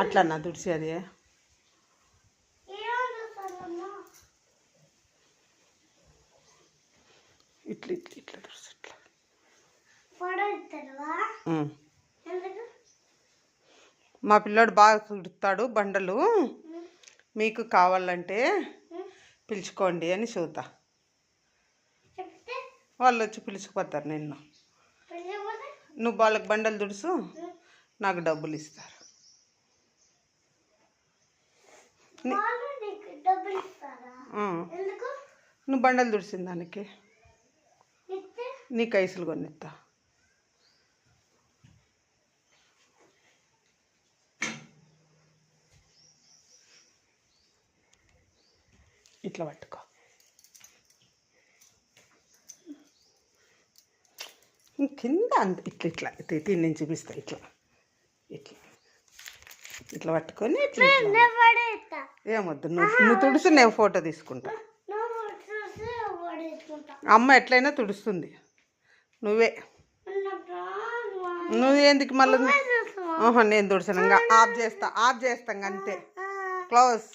అట్లా నా తుడిసి అది ఇట్లా ఇట్లా ఇట్లా తుడిసి ఇట్లా మా పిల్లోడు బాగా తుడుతాడు బండలు, మీకు కావాలంటే పిలుచుకోండి అని చూద్దా. వాళ్ళు వచ్చి పిలుచుకుపోతారు నిన్ను. నువ్వు వాళ్ళకి బండలు తుడుసు, నాకు డబ్బులు ఇస్తారు. నువ్వు బండలు తుడిసిన దానికి నీకు ఐసులు కొనిస్తా. ఇట్లా పట్టుకో. కింద అంత ఇట్లా ఇట్లా దీన్ని నేను చూపిస్తా. ఇట్లా ఇట్లా ఇట్లా పట్టుకొని ఇట్లా ఏమొద్దు, నువ్వు తుడుసు, నేను ఫోటో తీసుకుంటా. అమ్మ ఎట్లయినా తుడుస్తుంది, నువ్వే ఎందుకు మళ్ళీ నేను తుడిసాను. ఇంకా ఆఫ్ చేస్తాం అంతే. క్లోజ్.